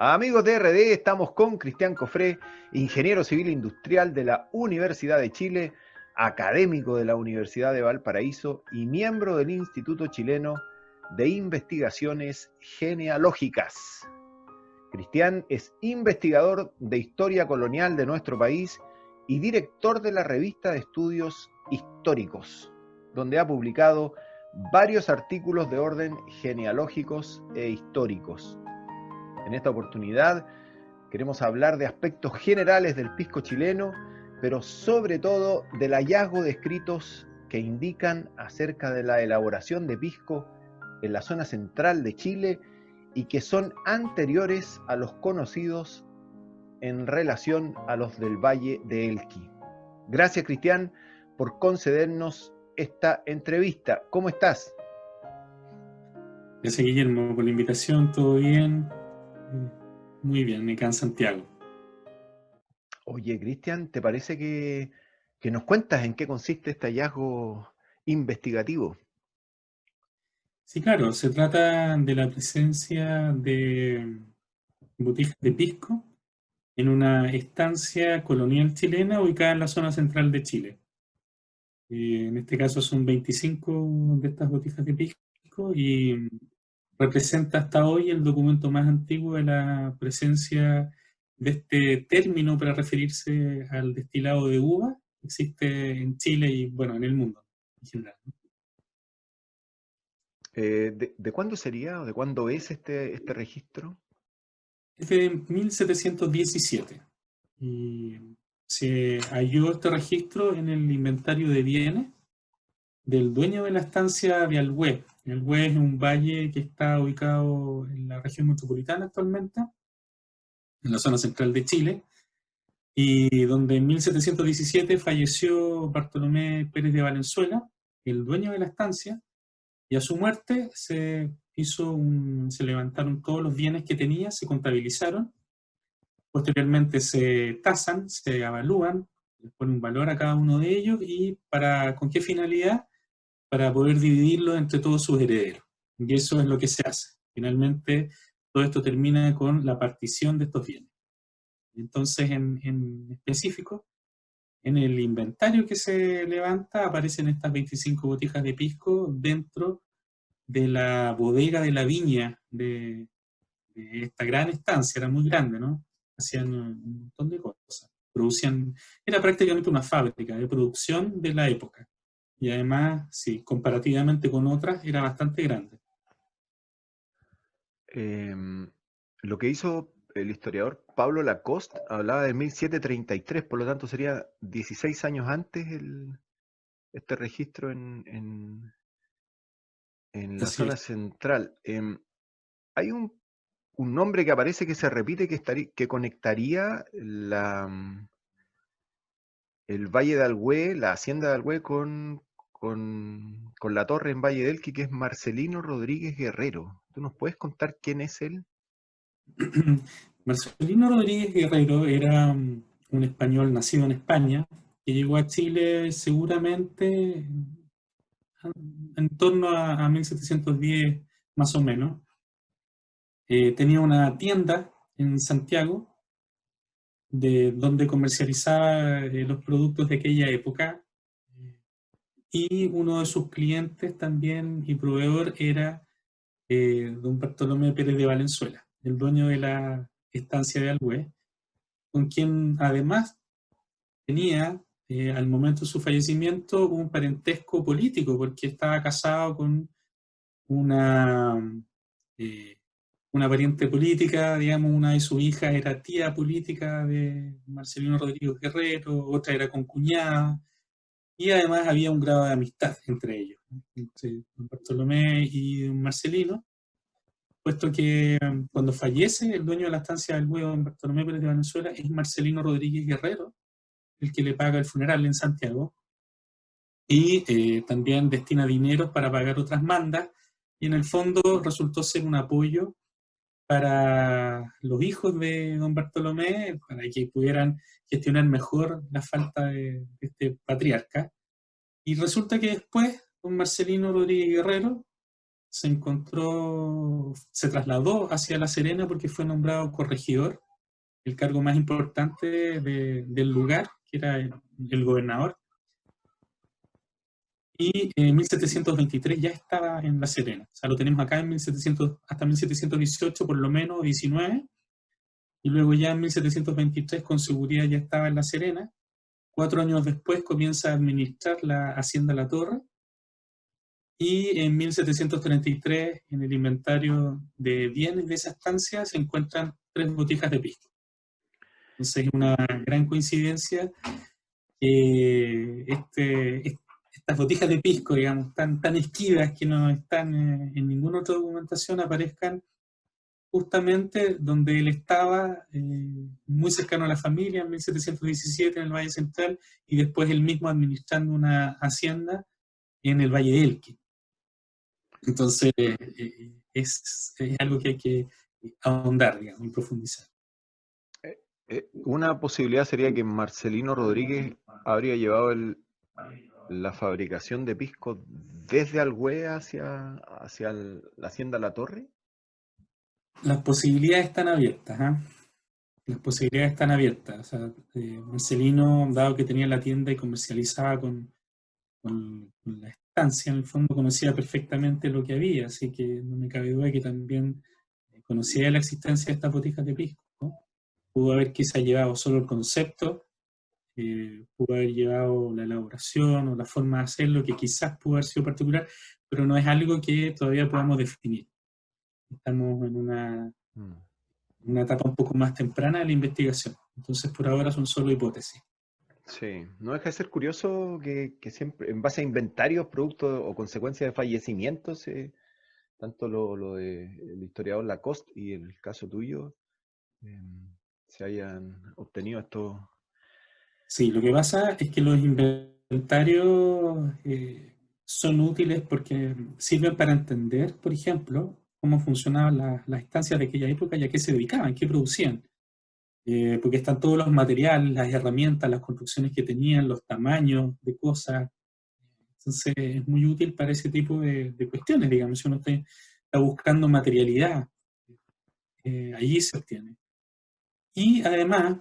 Amigos de RD, estamos con Cristian Cofré, ingeniero civil industrial de la Universidad de Chile, académico de la Universidad de Valparaíso y miembro del Instituto Chileno de Investigaciones Genealógicas. Cristian es investigador de historia colonial de nuestro país y director de la revista de estudios históricos, donde ha publicado varios artículos de orden genealógicos e históricos. En esta oportunidad queremos hablar de aspectos generales del pisco chileno, pero sobre todo del hallazgo de escritos que indican acerca de la elaboración de pisco en la zona central de Chile y que son anteriores a los conocidos en relación a los del Valle de Elqui. Gracias, Cristian, por concedernos esta entrevista. ¿Cómo estás? Gracias, Guillermo, por la invitación. ¿Todo bien? Muy bien, acá en Santiago. Oye, Cristian, ¿te parece que nos cuentas en qué consiste este hallazgo investigativo? Sí, claro, se trata de la presencia de botijas de pisco en una estancia colonial chilena ubicada en la zona central de Chile. En este caso son 25 de estas botijas de pisco y representa hasta hoy el documento más antiguo de la presencia de este término para referirse al destilado de uva que existe en Chile y, bueno, en el mundo en general. ¿De cuándo sería o de cuándo es este registro? Es de 1717 y se halló este registro en el inventario de bienes del dueño de la estancia de Alhué. Alhué es un valle que está ubicado en la región metropolitana actualmente, en la zona central de Chile, y donde en 1717 falleció Bartolomé Pérez de Valenzuela, el dueño de la estancia, y a su muerte se levantaron todos los bienes que tenía, se contabilizaron, posteriormente se tasan, se evalúan, les ponen un valor a cada uno de ellos y ¿con qué finalidad? Para poder dividirlo entre todos sus herederos. Y eso es lo que se hace. Finalmente, todo esto termina con la partición de estos bienes. Entonces, en específico, en el inventario que se levanta aparecen estas 25 botijas de pisco dentro de la bodega de la viña de esta gran estancia, era muy grande, ¿no? Hacían un montón de cosas. Era prácticamente una fábrica de producción de la época. Y además, sí, comparativamente con otras, era bastante grande. Lo que hizo el historiador Pablo Lacoste hablaba de 1733, por lo tanto sería 16 años antes este registro en la Así zona es. central. Hay un nombre que aparece que se repite que conectaría el Valle de Alhué, la hacienda de Alhué con la torre en Valle del Elqui, que es Marcelino Rodríguez Guerrero. ¿Tú nos puedes contar quién es él? Marcelino Rodríguez Guerrero era un español nacido en España, que llegó a Chile seguramente en torno a 1710, más o menos. Tenía una tienda en Santiago, donde comercializaba los productos de aquella época, y uno de sus clientes también y proveedor era don Bartolomé Pérez de Valenzuela, el dueño de la estancia de Alhué, con quien además tenía, al momento de su fallecimiento, un parentesco político, porque estaba casado con una, eh, una pariente política, digamos, una de sus hijas era tía política de Marcelino Rodríguez Guerrero, otra era concuñada, y además había un grado de amistad entre ellos, entre don Bartolomé y don Marcelino, puesto que cuando fallece el dueño de la estancia del huevo en Bartolomé Pérez de Venezuela es Marcelino Rodríguez Guerrero, el que le paga el funeral en Santiago, y también destina dinero para pagar otras mandas, y en el fondo resultó ser un apoyo para los hijos de don Bartolomé, para que pudieran gestionar mejor la falta de este patriarca. Y resulta que después don Marcelino Rodríguez Guerrero se trasladó hacia La Serena porque fue nombrado corregidor, el cargo más importante del lugar, que era el gobernador. Y en 1723 ya estaba en La Serena. O sea, lo tenemos acá en 1700, hasta 1718 por lo menos, 19. Y luego ya en 1723 con seguridad ya estaba en La Serena. 4 años después comienza a administrar la Hacienda La Torre. Y en 1733, en el inventario de bienes de esa estancia, se encuentran 3 botijas de pisco. Entonces es una gran coincidencia que estas botijas de pisco, digamos, tan esquivas que no están en ninguna otra documentación, aparezcan justamente donde él estaba, muy cercano a la familia, en 1717 en el Valle Central, y después él mismo administrando una hacienda en el Valle de Elqui. Entonces, es algo que hay que ahondar, digamos, y profundizar. Una posibilidad sería que Marcelino Rodríguez habría llevado la fabricación de pisco desde Alhué hacia la Hacienda La Torre. Las posibilidades están abiertas, ¿eh? Las posibilidades están abiertas. O sea, Marcelino, dado que tenía la tienda y comercializaba con la estancia, en el fondo conocía perfectamente lo que había, así que no me cabe duda que también conocía la existencia de estas botijas de pisco, ¿no? Pudo haber quizá llevado solo el concepto, pudo haber llevado la elaboración o la forma de hacerlo, que quizás pudo haber sido particular, pero no es algo que todavía podamos definir. Estamos en una etapa un poco más temprana de la investigación, entonces por ahora son solo hipótesis. Sí, no deja de ser curioso que siempre, en base a inventarios, producto o consecuencia de fallecimientos, tanto lo del historiador Lacoste y el caso tuyo, se hayan obtenido estos. Sí, lo que pasa es que los inventarios son útiles porque sirven para entender, por ejemplo, cómo funcionaban las estancias de aquella época y a qué se dedicaban, qué producían. Porque están todos los materiales, las herramientas, las construcciones que tenían, los tamaños de cosas. Entonces es muy útil para ese tipo de cuestiones, digamos, si uno está buscando materialidad, allí se obtiene. Y además,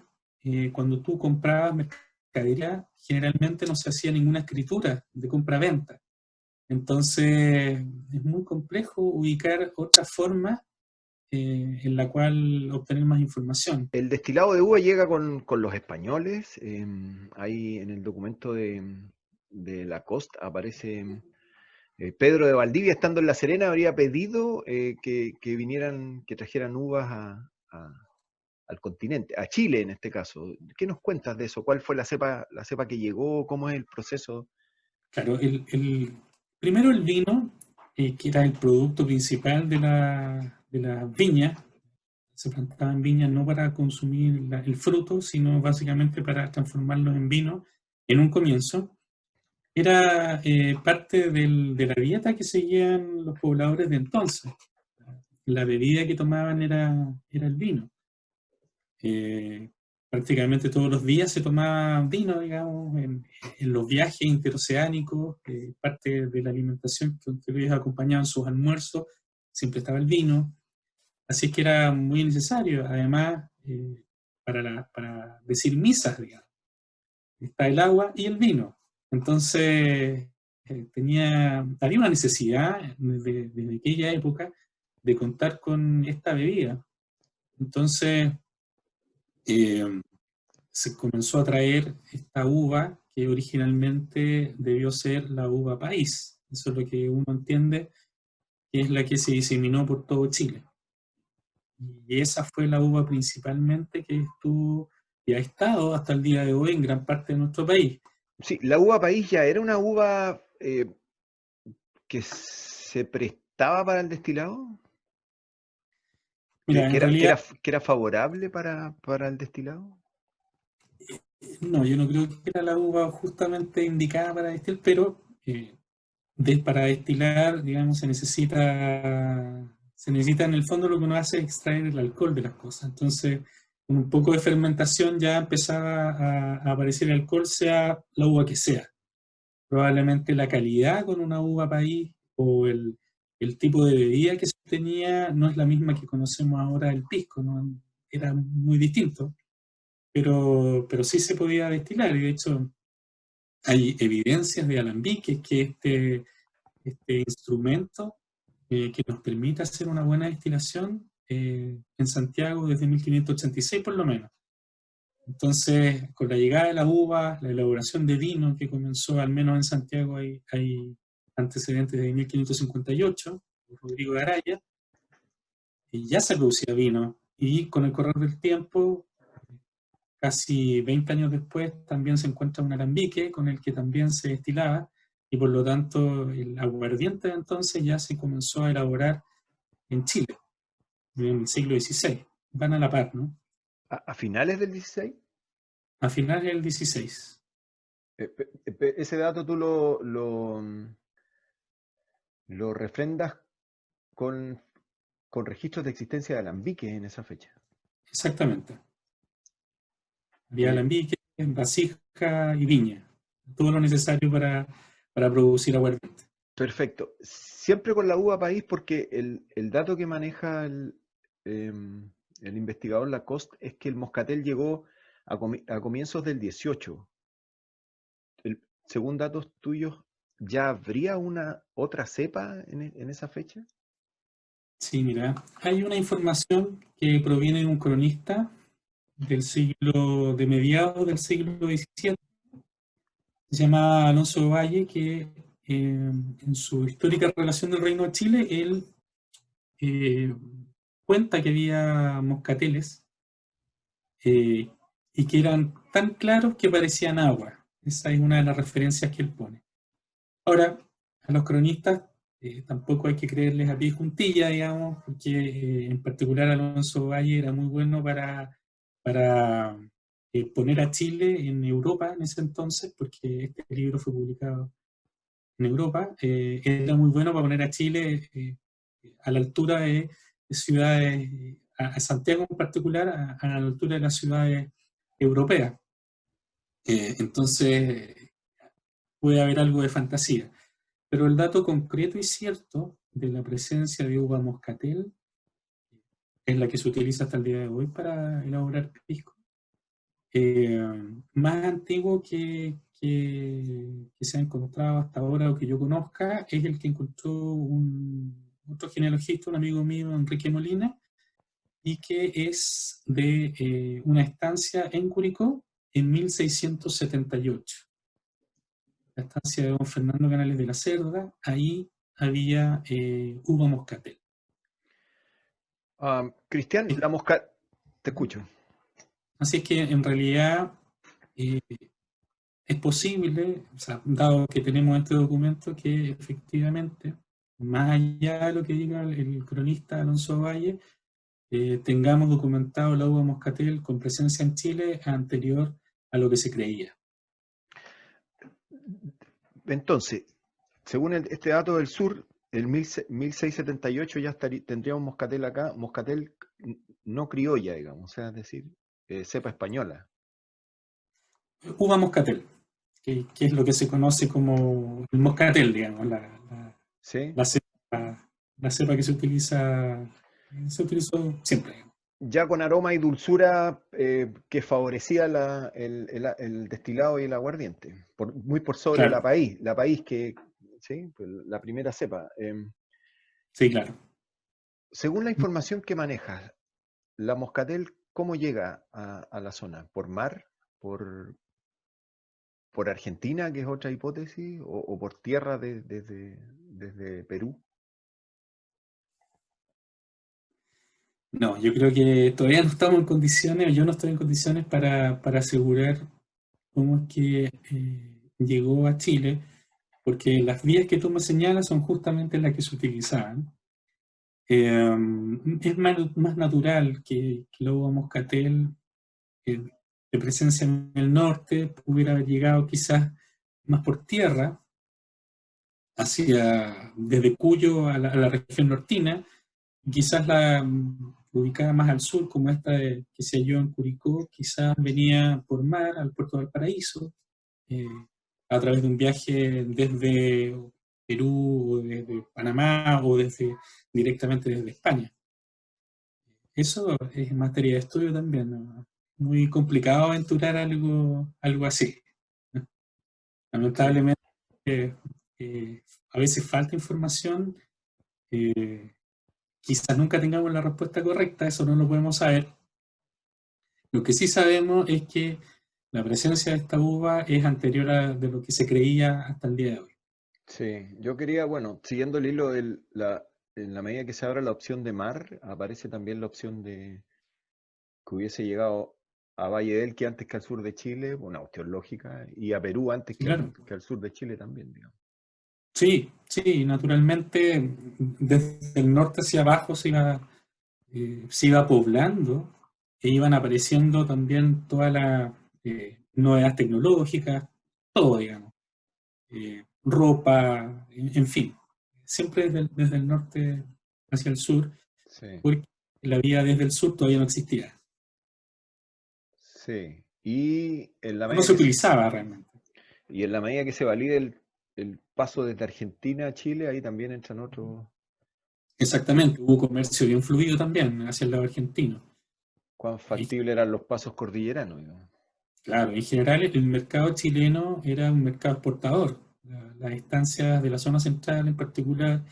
cuando tú comprabas mercadería, generalmente no se hacía ninguna escritura de compra-venta. Entonces, es muy complejo ubicar otra forma en la cual obtener más información. El destilado de uva llega con los españoles. Ahí en el documento de Lacoste aparece Pedro de Valdivia, estando en La Serena, habría pedido que vinieran, que trajeran uvas al continente, a Chile en este caso. ¿Qué nos cuentas de eso? ¿Cuál fue la cepa que llegó? ¿Cómo es el proceso? Claro, primero el vino, que era el producto principal de la viña. Se plantaban viñas no para consumir el fruto, sino básicamente para transformarlos en vino en un comienzo. Era parte de la dieta que seguían los pobladores de entonces. La bebida que tomaban era el vino. Prácticamente todos los días se tomaba vino, digamos, en los viajes interoceánicos, parte de la alimentación que ellos acompañaban sus almuerzos, siempre estaba el vino. Así que era muy necesario, además, para decir misas, digamos. Está el agua y el vino. Entonces, había una necesidad desde aquella época de contar con esta bebida. Entonces, se comenzó a traer esta uva que originalmente debió ser la uva país. Eso es lo que uno entiende, que es la que se diseminó por todo Chile. Y esa fue la uva principalmente que estuvo y ha estado hasta el día de hoy en gran parte de nuestro país. Sí, la uva país ya era una uva que se prestaba para el destilado. Mira, en realidad, que era favorable para el destilado. no, yo no creo que era la uva justamente indicada para destilar, pero para destilar, digamos, se necesita en el fondo, lo que uno hace es extraer el alcohol de las cosas. Entonces, con un poco de fermentación ya empezaba a aparecer el alcohol, sea la uva que sea. Probablemente la calidad con una uva país o el tipo de bebida que se tenía no es la misma que conocemos ahora el pisco, ¿no? Era muy distinto, pero sí se podía destilar, y de hecho hay evidencias de alambiques que este instrumento que nos permite hacer una buena destilación en Santiago desde 1586 por lo menos. Entonces, con la llegada de la uva, la elaboración de vino que comenzó, al menos en Santiago hay antecedentes de 1558, Rodrigo de Araya, y ya se producía vino. Y con el correr del tiempo, casi 20 años después, también se encuentra un alambique con el que también se destilaba, y por lo tanto el aguardiente de entonces ya se comenzó a elaborar en Chile, en el siglo XVI. Van a la par, ¿no? ¿A finales del 16? A finales del XVI. Ese dato tú lo refrendas con, con registros de existencia de alambiques en esa fecha. Exactamente. Había Eh, alambique, vasija y viña. Todo lo necesario para producir aguardiente. Perfecto. Siempre con la uva país, porque el dato que maneja el investigador Lacoste es que el moscatel llegó a comienzos del 18. Según datos tuyos, ¿ya habría una otra cepa en esa fecha? Sí, mira, hay una información que proviene de un cronista de mediados del siglo XVII, se llama Alonso de Valle, que en su histórica relación del Reino de Chile, él eh, cuenta que había moscateles eh, y que eran tan claros que parecían agua. Esa es una de las referencias que él pone. Ahora, a los cronistas tampoco hay que creerles a pie juntilla, digamos, porque en particular Alonso Valle era muy bueno para poner a Chile en Europa en ese entonces, porque este libro fue publicado en Europa. Era muy bueno para poner a Chile a la altura de ciudades, a Santiago en particular, a la altura de las ciudades europeas. Entonces, puede haber algo de fantasía. Pero el dato concreto y cierto de la presencia de uva moscatel, que es la que se utiliza hasta el día de hoy para elaborar pisco, eh, más antiguo que se ha encontrado hasta ahora o que yo conozca, es el que encontró otro genealogista, un amigo mío, Enrique Molina, y que es de una estancia en Curicó en 1678. La estancia de don Fernando Canales de la Cerda, ahí había uva moscatel. Cristian, te escucho. Así es que en realidad eh, es posible, o sea, dado que tenemos este documento, que efectivamente, más allá de lo que diga el cronista Alonso Valle, tengamos documentado la uva moscatel con presencia en Chile anterior a lo que se creía. Entonces, según este dato del sur, el 1678 ya tendríamos moscatel acá, moscatel no criolla, digamos, o sea, es decir, cepa española. Uva moscatel, que es lo que se conoce como el moscatel, digamos, ¿Sí? la cepa, la cepa que se utilizó siempre. Ya con aroma y dulzura que favorecía el destilado y el aguardiente, muy por sobre Claro, la país que, ¿sí? Pues la primera cepa. sí, claro. Según la información que manejas, la moscatel, ¿cómo llega a la zona? ¿Por mar? ¿Por, por Argentina, que es otra hipótesis? O por tierra desde Perú? No, yo creo que todavía no estamos en condiciones, yo no estoy en condiciones para asegurar cómo es que llegó a Chile, porque las vías que tú me señalas son justamente las que se utilizaban. Es más natural que la uva moscatel de presencia en el norte pudiera haber llegado quizás más por tierra, desde Cuyo a la región nortina, quizás la ubicada más al sur, como esta que se halló en Curicó, quizás venía por mar al puerto de Valparaíso, eh, a través de un viaje desde Perú, o desde Panamá, o directamente desde España. Eso es materia de estudio también, ¿no? Muy complicado aventurar algo así. Sí, Lamentablemente, a veces falta información, eh, quizás nunca tengamos la respuesta correcta, eso no lo podemos saber. Lo que sí sabemos es que la presencia de esta uva es anterior a de lo que se creía hasta el día de hoy. sí. Yo quería, bueno, siguiendo el hilo, en la medida que se abra la opción de mar, aparece también la opción de que hubiese llegado a Valle del que antes que al sur de Chile, una cuestión lógica, y a Perú antes Sí, claro. que al sur de Chile también, digamos. Sí, sí, naturalmente desde el norte hacia abajo se iba poblando e iban apareciendo también todas las novedades tecnológicas, todo, digamos, ropa, en fin, siempre desde el norte hacia el sur, Sí, porque la vía desde el sur todavía no existía, sí. Y en la no medida se que utilizaba realmente. y en la medida que se valide el paso desde Argentina a Chile, ahí también entran otros. Exactamente, hubo comercio bien fluido también hacia el lado argentino. Cuán Ahí, factibles eran los pasos cordilleranos, digamos. claro, en general el mercado chileno era un mercado exportador. Las estancias de la zona central en particular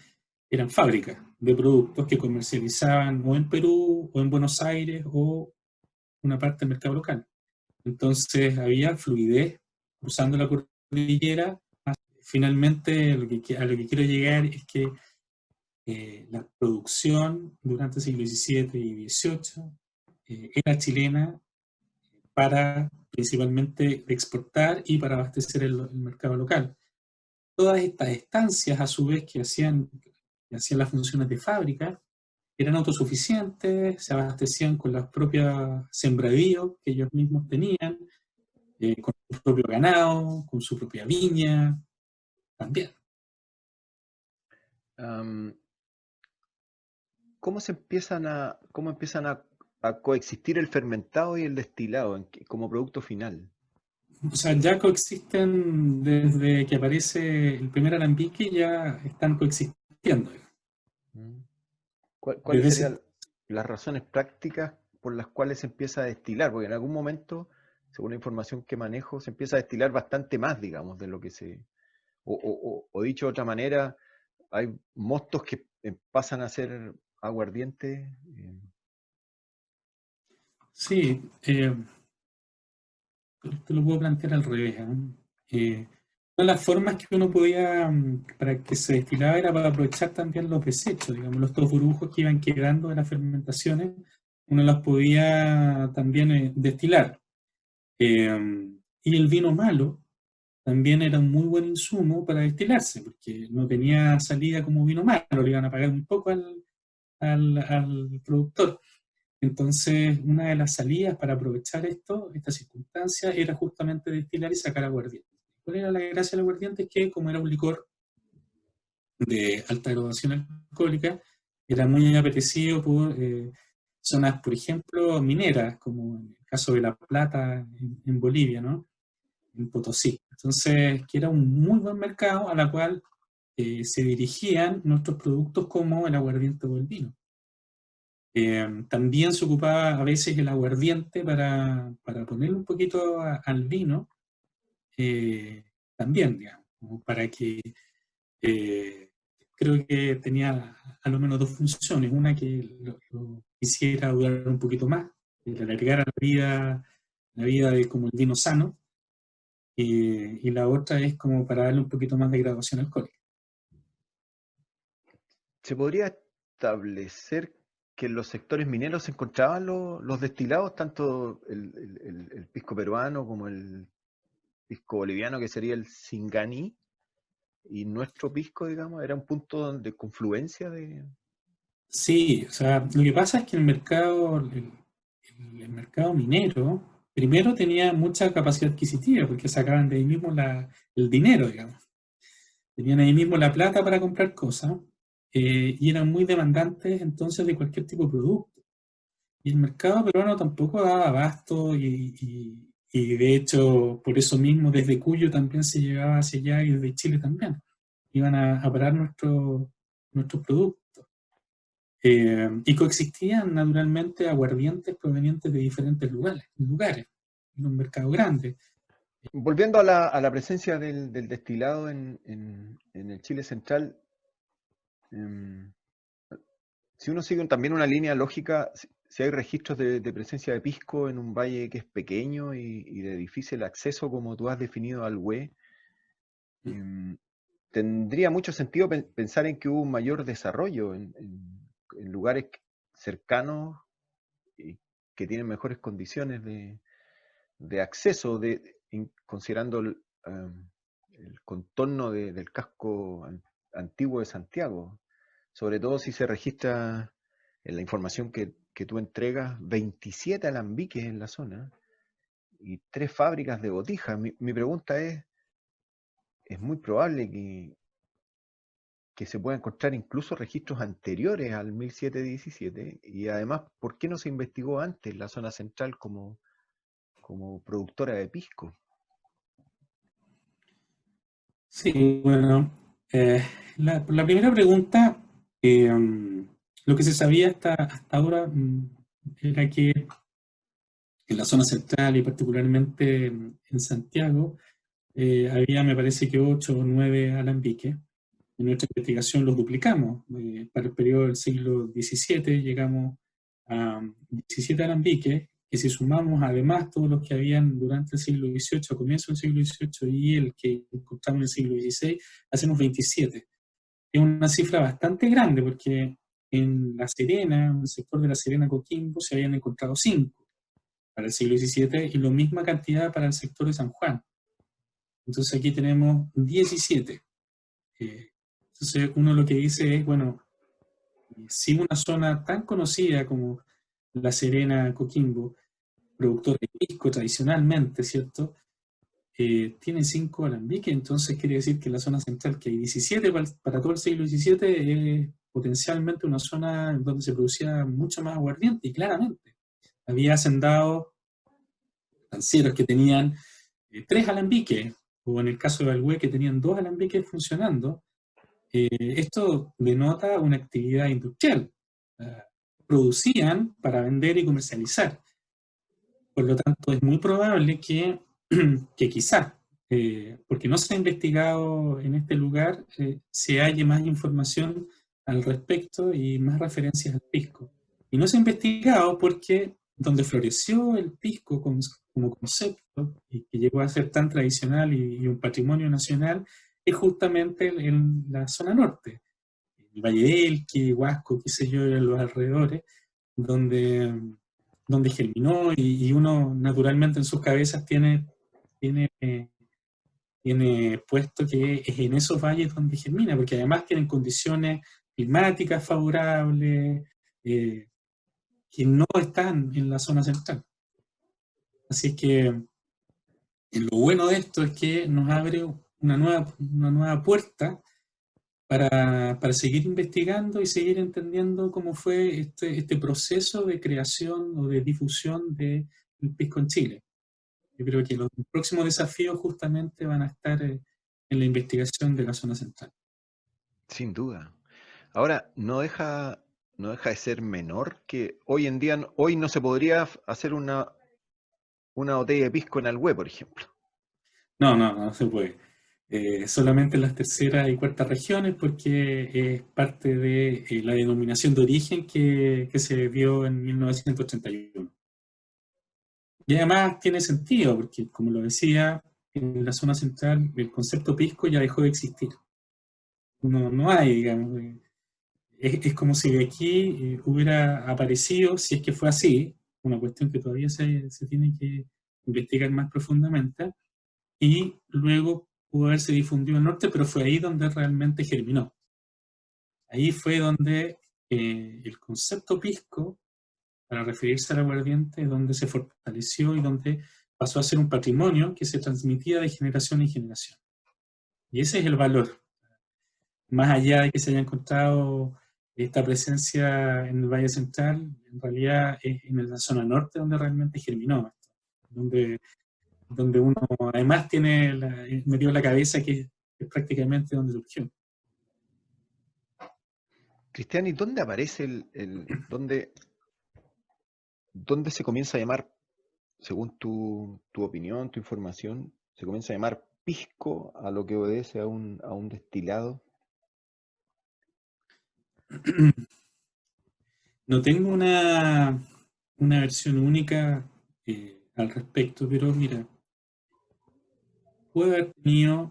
eran fábricas de productos que comercializaban o en Perú o en Buenos Aires o una parte del mercado local. Entonces había fluidez cruzando la cordillera. Finalmente a lo que quiero llegar es que la producción durante el siglo XVII y XVIII era chilena para principalmente exportar y para abastecer el mercado local. Todas estas estancias, a su vez, que hacían las funciones de fábrica, eran autosuficientes, se abastecían con los propios sembradíos que ellos mismos tenían, con su propio ganado, con su propia viña, también. Am, cómo empiezan a coexistir el fermentado y el destilado como producto final? O sea, ya coexisten desde que aparece el primer alambique, ya están coexistiendo. Mm. ¿Cuáles Desde ese, serían las razones prácticas por las cuales se empieza a destilar? Porque en algún momento, según la información que manejo, se empieza a destilar bastante más, digamos, de lo que se. O dicho de otra manera, hay mostos que pasan a ser aguardiente. sí, te lo puedo plantear al revés. ¿Eh? Eh, una de las formas que uno podía, para que se destilaba era para aprovechar también los desechos, digamos, los dos burbujas que iban quedando de las fermentaciones, uno las podía también destilar. Y el vino malo también era un muy buen insumo para destilarse, porque no tenía salida como vino malo, le iban a pagar un poco al productor. Entonces, una de las salidas para aprovechar esta circunstancia, era justamente destilar y sacar aguardiente. ¿Cuál era la gracia del aguardiente? Es que, como era un licor de alta graduación alcohólica, era muy apetecido por zonas, por ejemplo, mineras, como en el caso de La Plata en Bolivia, ¿no? En Potosí. Entonces, que era un muy buen mercado a la cual se dirigían nuestros productos como el aguardiente o el vino. También se ocupaba a veces el aguardiente para ponerle un poquito al vino, eh, también, digamos, como para que eh, creo que tenía a lo menos dos funciones. Una que lo hiciera durar un poquito más, que le alargara la vida de como el vino sano, y la otra es como para darle un poquito más de graduación alcohólica. ¿Se podría establecer que en los sectores mineros se encontraban los destilados, tanto el pisco peruano como el pisco boliviano, que sería el Singani, y nuestro pisco, digamos, era un punto de confluencia de. Sí, o sea, lo que pasa es que el mercado minero, primero tenía mucha capacidad adquisitiva, porque sacaban de ahí mismo el dinero, digamos. Tenían ahí mismo la plata para comprar cosas, y eran muy demandantes entonces de cualquier tipo de producto. Y el mercado peruano tampoco daba abasto y de hecho, por eso mismo, desde Cuyo también se llegaba hacia allá y desde Chile también. iban a parar nuestros productos. Y coexistían naturalmente aguardientes provenientes de diferentes lugares en un mercado grande. Volviendo a la presencia del destilado en el Chile central, em, si uno sigue también una línea lógica, si hay registros de presencia de pisco en un valle que es pequeño y de difícil acceso, como tú has definido al Hue, tendría mucho sentido pensar en que hubo un mayor desarrollo en lugares cercanos y que tienen mejores condiciones de acceso, considerando el contorno del casco antiguo de Santiago. Sobre todo si se registra en la información que tú entregas, 27 alambiques en la zona y 3 fábricas de botijas. Mi pregunta es muy probable que se pueda encontrar incluso registros anteriores al 1717 y además, ¿por qué no se investigó antes la zona central como productora de pisco? Sí, bueno, la primera pregunta, lo que se sabía hasta ahora era que en la zona central y particularmente en Santiago había, me parece que 8 o 9 alambiques. En nuestra investigación los duplicamos. Para el periodo del siglo XVII llegamos a 17 alambiques, que si sumamos además todos los que habían durante el siglo XVIII, a comienzo del siglo XVIII, y el que encontramos en el siglo XVI, hacemos 27. Es una cifra bastante grande porque en La Serena, en el sector de La Serena Coquimbo, se habían encontrado 5 para el siglo XVII y la misma cantidad para el sector de San Juan. Entonces aquí tenemos 17. Entonces uno lo que dice es, bueno, si una zona tan conocida como La Serena, Coquimbo, productor de pisco tradicionalmente, ¿cierto? Tiene 5 alambiques, entonces quiere decir que en la zona central, que hay 17 para todo el siglo XVII, es potencialmente una zona donde se producía mucho más aguardiente, y claramente había hacendados financieros que tenían 3 alambiques, o en el caso de Alhue que tenían 2 alambiques funcionando. Esto denota una actividad industrial. Producían para vender y comercializar. Por lo tanto, es muy probable que quizás, porque no se ha investigado en este lugar, se halle más información al respecto y más referencias al pisco. Y no se ha investigado porque donde floreció el pisco como concepto, y que llegó a ser tan tradicional y un patrimonio nacional, es justamente en la zona norte, el Valle del Elqui, Huasco, qué sé yo, en los alrededores, donde germinó y uno naturalmente en sus cabezas tiene, tiene puesto que es en esos valles donde germina, porque además tienen condiciones climáticas favorables que no están en la zona central. Así que lo bueno de esto es que nos abre una nueva puerta para seguir investigando y seguir entendiendo cómo fue este proceso de creación o de difusión del pisco en Chile. Yo creo que los próximos desafíos justamente van a estar en la investigación de la zona central. Sin duda. Ahora, no deja de ser menor que hoy en día, hoy no se podría hacer una botella de pisco en Alhue, por ejemplo. No se puede. Solamente en las terceras y cuartas regiones, porque es parte de la denominación de origen que se dio en 1981. Y además tiene sentido, porque como lo decía, en la zona central el concepto pisco ya dejó de existir. No hay, digamos. Es como si de aquí hubiera aparecido, si es que fue así, una cuestión que todavía se tiene que investigar más profundamente, y luego pudo haberse difundido en el norte, pero fue ahí donde realmente germinó. Ahí fue donde el concepto pisco, para referirse al aguardiente, donde se fortaleció y donde pasó a ser un patrimonio que se transmitía de generación en generación. Y ese es el valor. Más allá de que se haya encontrado esta presencia en el Valle Central, en realidad es en la zona norte donde realmente germinó esto, donde uno además metió la cabeza que es prácticamente donde surgió. Cristian, ¿y dónde aparece dónde se comienza a llamar, según tu opinión, tu información, se comienza a llamar pisco a lo que obedece a un destilado? No tengo una versión única al respecto, pero mira, puede haber tenido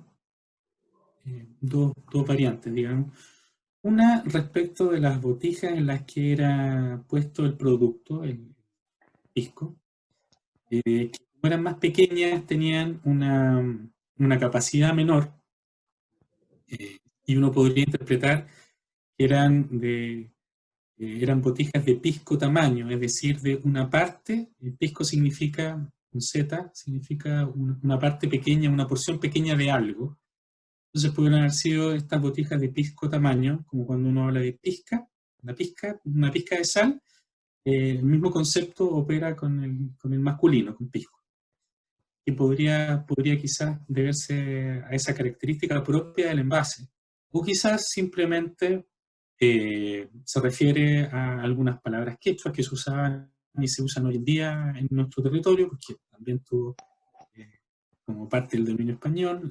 dos variantes, digamos. Una respecto de las botijas en las que era puesto el producto, el pisco, que como eran más pequeñas tenían una capacidad menor, y uno podría interpretar que eran botijas de pisco tamaño, es decir, de una parte. El pisco significa, un Z, significa una parte pequeña, una porción pequeña de algo. Entonces pudieron haber sido estas botijas de pisco tamaño, como cuando uno habla de pizca, una pizca de sal. El mismo concepto opera con el masculino, con pisco, y podría quizás deberse a esa característica propia del envase, o quizás simplemente se refiere a algunas palabras quechuas que se usaban y se usan hoy en día en nuestro territorio, porque también tuvo como parte del dominio español,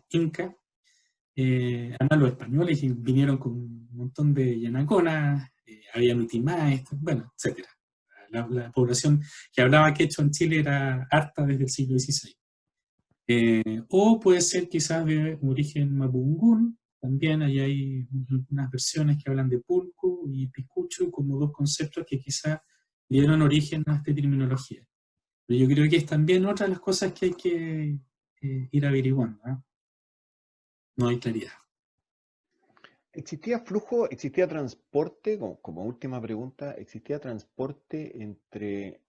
inca. Además los españoles vinieron con un montón de yanaconas, había mitimaes, bueno, etc. La población que hablaba quechua en Chile era harta desde el siglo XVI. O puede ser quizás de origen mapudungún. También ahí hay unas versiones que hablan de pulco y picucho como dos conceptos que quizás dieron origen a esta terminología. Pero yo creo que es también otra de las cosas que hay que ir averiguando, ¿eh? No hay claridad. ¿Existía flujo, existía transporte, como última pregunta, existía transporte entre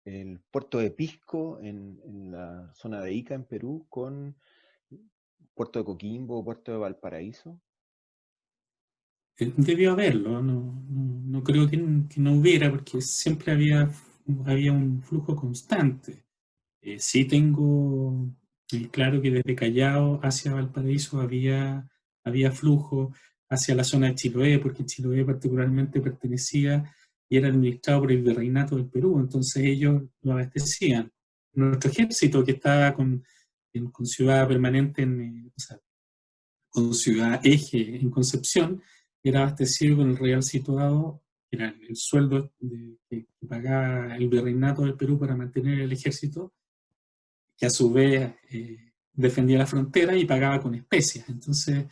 el puerto de Pisco en la zona de Ica, en Perú, con puerto de Coquimbo, puerto de Valparaíso? Debió haberlo, no creo que no hubiera, porque siempre había un flujo constante. Sí tengo claro que desde Callao hacia Valparaíso había flujo hacia la zona de Chiloé, porque Chiloé particularmente pertenecía y era administrado por el Virreinato del Perú, entonces ellos lo abastecían. Nuestro ejército, que estaba con ciudad permanente, o sea, con ciudad eje en Concepción, era abastecido con el real situado, que era el sueldo que pagaba el Virreinato del Perú para mantener el ejército, que a su vez defendía la frontera y pagaba con especias. Entonces,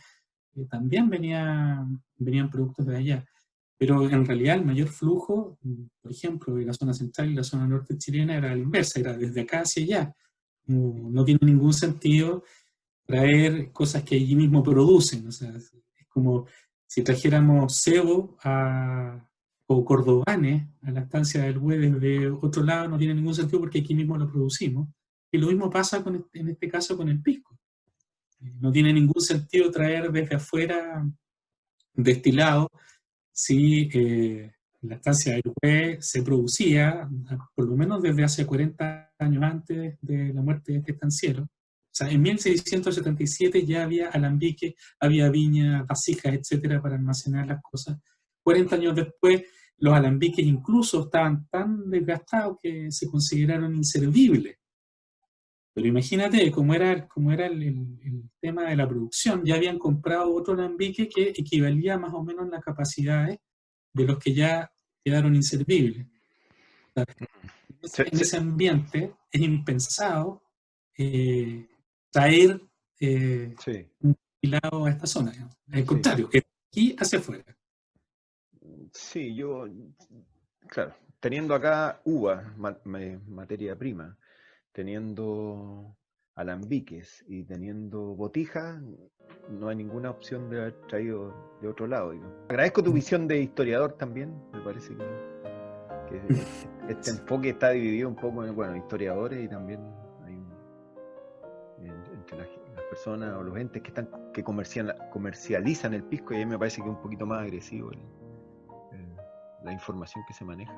también venían productos de allá. Pero en realidad el mayor flujo, por ejemplo, de la zona central y la zona norte chilena era la inversa, era desde acá hacia allá. No tiene ningún sentido traer cosas que allí mismo producen. O sea, es como si trajéramos cebo o cordobanes a la estancia del Bue desde otro lado, no tiene ningún sentido porque aquí mismo lo producimos. Y lo mismo pasa en este caso con el pisco. No tiene ningún sentido traer desde afuera destilado si la estancia del Bue se producía, por lo menos desde hace 40 años antes de la muerte de este estanciero. O sea, en 1677 ya había alambique, había viña, vasijas, etcétera, para almacenar las cosas. 40 años después, los alambiques incluso estaban tan desgastados que se consideraron inservibles. Pero imagínate cómo era el tema de la producción. Ya habían comprado otro alambique que equivalía más o menos a las capacidades de los que ya quedaron inservibles. En ese ambiente es impensado traer Sí. un destilado a esta zona. ¿No? Al contrario, es aquí hacia afuera. Sí, claro, teniendo acá uva, materia prima, teniendo alambiques y teniendo botijas, no hay ninguna opción de haber traído de otro lado. Digamos. Agradezco tu visión de historiador también, me parece que este enfoque está dividido un poco en, bueno, historiadores y también hay entre las personas o los entes que comercializan el pisco, y a mí me parece que es un poquito más agresivo la información que se maneja.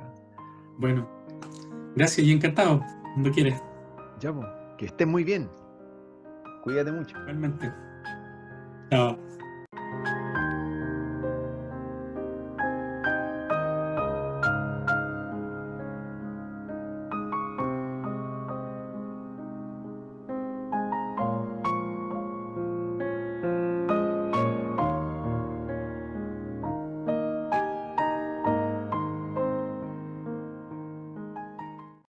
Bueno, gracias y encantado, cuando quieres. Ya, pues, que estés muy bien. Cuídate mucho. Realmente. Chao.